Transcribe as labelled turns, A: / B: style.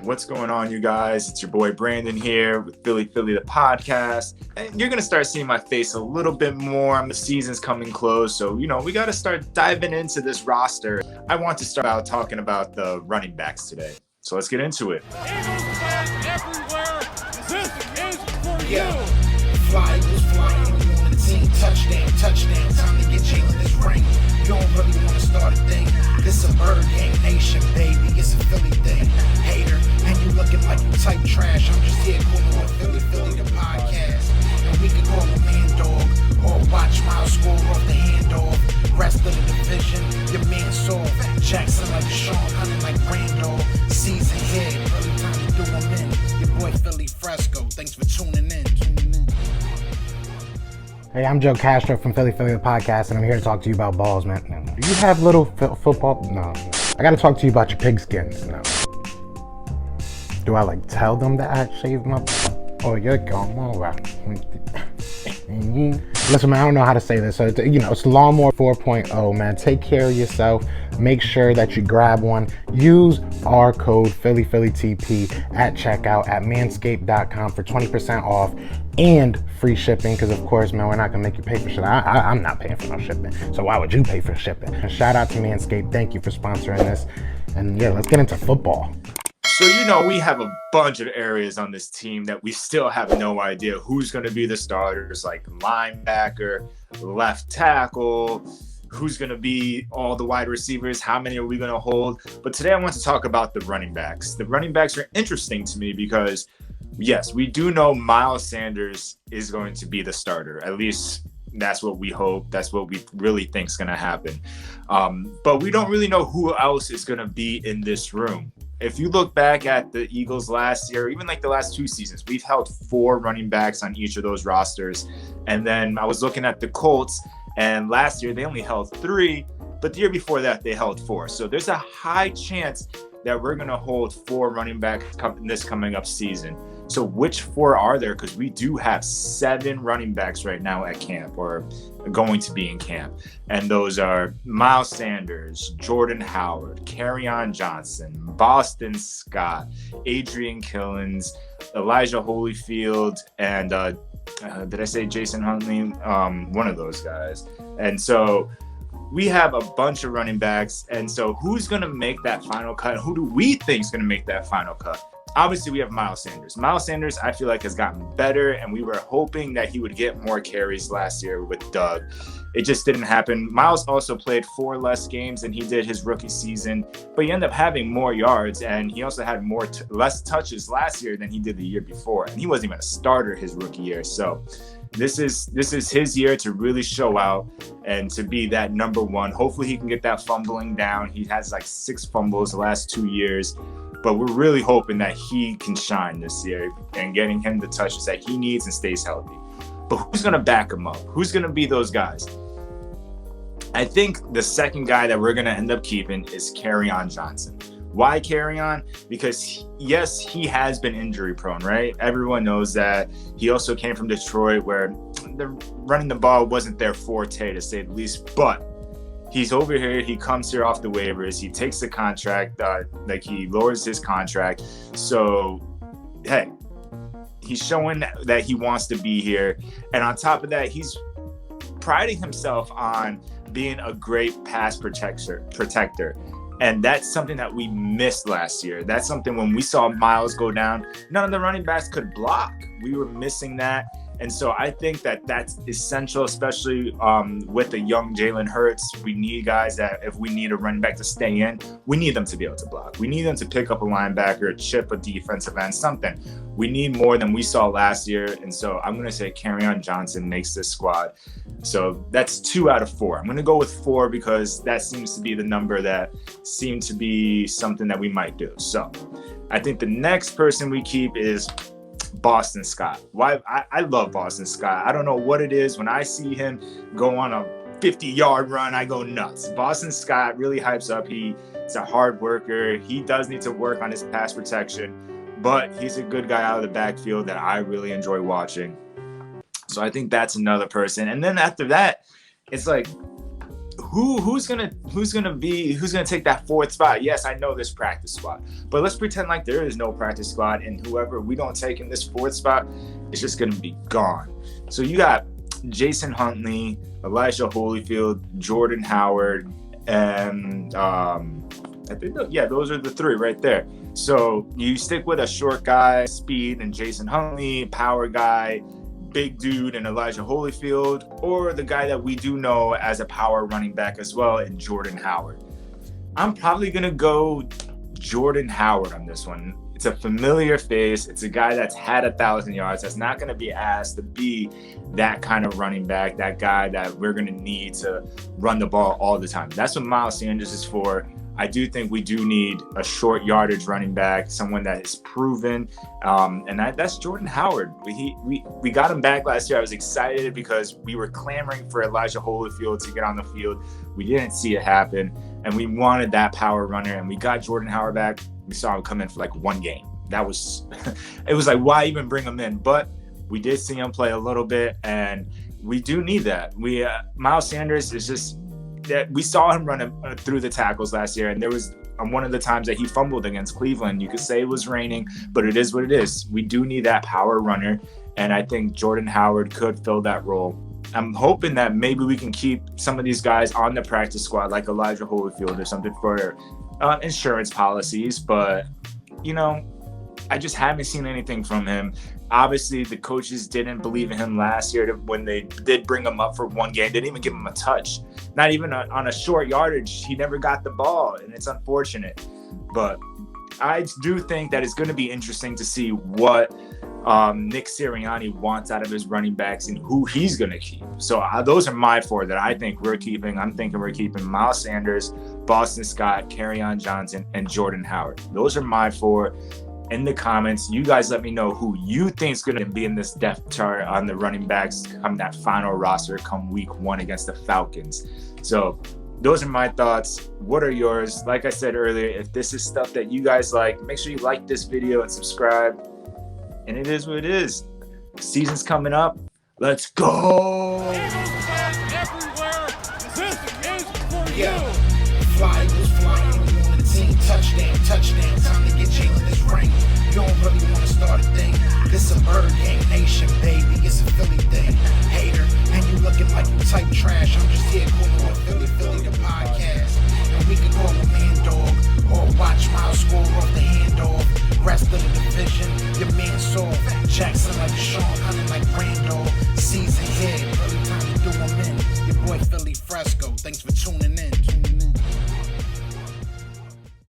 A: What's going on, you guys? It's your boy Brandon here with Philly the podcast. And you're going to start seeing my face a little bit more. The season's coming close, so, we got to start diving into this roster. I want to start out talking about the running backs today. So let's get into it.
B: Eagles fans everywhere, this is for you.
C: Fly, Eagles flying on the team. Touchdown, time to get Jalen this ring. You don't really want to start a thing. This a bird gang nation, baby. It's a Philly thing. Hater, and you looking like you type trash. I'm just here calling with Philly the podcast. And we can call a man dog or watch Miles score off the handoff. Rest of the division, your man saw Jackson like Deshaun, hunting like Randall. Season here, really time to do them in. Your boy Philly Fresco. Thanks for tuning in.
D: Hey, I'm Joe Castro from Philly the podcast, and I'm here to talk to you about balls, man. Do you have little football? No. I gotta talk to you about your pigskins. No. Do I tell them that I shaved my? Oh, you're going over. Listen, man, I don't know how to say this. So, it's Lawnmower 4.0, man. Take care of yourself. Make sure that you grab one. Use our code PhillyTP at checkout at manscaped.com for 20% off and free shipping. Because, of course, man, we're not going to make you pay for shit. I'm not paying for no shipping. So why would you pay for shipping? And shout out to Manscaped. Thank you for sponsoring this. And, yeah, let's get into football.
A: So, we have a bunch of areas on this team that we still have no idea who's going to be the starters, like linebacker, left tackle, who's going to be all the wide receivers, how many are we going to hold. But today I want to talk about the running backs. The running backs are interesting to me because, yes, we do know Miles Sanders is going to be the starter. At least that's what we hope. That's what we really think is going to happen. But we don't really know who else is going to be in this room. If you look back at the Eagles last year, even the last 2 seasons, we've held 4 running backs on each of those rosters. And then I was looking at the Colts, and last year they only held 3, but the year before that they held 4. So there's a high chance that we're going to hold 4 running backs this coming up season. So which 4 are there? Because we do have 7 running backs right now at camp or going to be in camp. And those are Miles Sanders, Jordan Howard, Kerryon Johnson, Boston Scott, Adrian Killins, Elijah Holyfield, and did I say Jason Huntley? One of those guys. And so we have a bunch of running backs. And so who's going to make that final cut? Who do we think is going to make that final cut? Obviously, we have Miles Sanders. Miles Sanders, I feel like, has gotten better, and we were hoping that he would get more carries last year with Doug. It just didn't happen. Miles also played 4 less games than he did his rookie season, but he ended up having more yards, and he also had less touches last year than he did the year before, and he wasn't even a starter his rookie year. So this is his year to really show out and to be that number one. Hopefully, he can get that fumbling down. He has 6 fumbles the last 2 years. But we're really hoping that he can shine this year and getting him the touches that he needs and stays healthy. But who's going to back him up? Who's going to be those guys? I think the second guy that we're going to end up keeping is Kerryon Johnson. Why Kerryon? Because, yes, he has been injury prone, right? Everyone knows that. He also came from Detroit where running the ball wasn't their forte, to say the least. But he's over here. He comes here off the waivers. He takes the contract. He lowers his contract. So, hey, he's showing that he wants to be here. And on top of that, he's priding himself on being a great pass protector. And that's something that we missed last year. That's something when we saw Miles go down, none of the running backs could block. We were missing that. And so I think that that's essential, especially with the young Jalen Hurts. We need guys that if we need a running back to stay in, we need them to be able to block. We need them to pick up a linebacker, chip a defensive end, something. We need more than we saw last year. And so I'm going to say Kerryon Johnson makes this squad. So that's 2 out of 4. I'm going to go with 4 because that seems to be the number that seemed to be something that we might do. So I think the next person we keep is Boston Scott. Why? I love Boston Scott. I don't know what it is. When I see him go on a 50-yard run, I go nuts. Boston Scott really hypes up. He's a hard worker. He does need to work on his pass protection, but he's a good guy out of the backfield that I really enjoy watching. So I think that's another person. And then after that, it's who's gonna take that fourth spot? Yes, I know this practice squad, but let's pretend like there is no practice squad, and whoever we don't take in this fourth spot is just gonna be gone. So you got Jason Huntley, Elijah Holyfield, Jordan Howard, and I think those are the three right there. So you stick with a short guy, speed, and Jason Huntley, power guy, big dude, and Elijah Holyfield, or the guy that we do know as a power running back as well, and Jordan Howard. I'm probably gonna go Jordan Howard on this one. It's a familiar face. It's a guy that's had 1,000 yards. That's not going to be asked to be that kind of running back, that guy that we're going to need to run the ball all the time. That's what Miles Sanders is for. I do think we do need a short yardage running back, someone that is proven, and that's Jordan Howard. We got him back last year. I was excited because we were clamoring for Elijah Holyfield to get on the field. We didn't see it happen, and we wanted that power runner, and we got Jordan Howard back. We saw him come in for like one game. That was, it was like, why even bring him in? But we did see him play a little bit, and we do need that. Miles Sanders is just that we saw him run through the tackles last year, and there was one of the times that he fumbled against Cleveland. You could say it was raining, but it is what it is. We do need that power runner, and I think Jordan Howard could fill that role. I'm hoping that maybe we can keep some of these guys on the practice squad, like Elijah Holyfield or something, for insurance policies, but I just haven't seen anything from him. Obviously, the coaches didn't believe in him last year when they did bring him up for one game. They didn't even give him a touch, not even on a short yardage. He never got the ball, and it's unfortunate. But I do think that it's going to be interesting to see what Nick Sirianni wants out of his running backs and who he's going to keep. So those are my four that I think we're keeping. I'm thinking we're keeping Miles Sanders, Boston Scott, Kerryon Johnson, and Jordan Howard. Those are my four. In the comments, you guys let me know who you think is going to be in this depth chart on the running backs come that final roster come week 1 against the Falcons. So those are my thoughts. What are yours? Like I said earlier, if this is stuff that you guys like, make sure you like this video and subscribe. And it is what it is. Season's coming up. Let's go.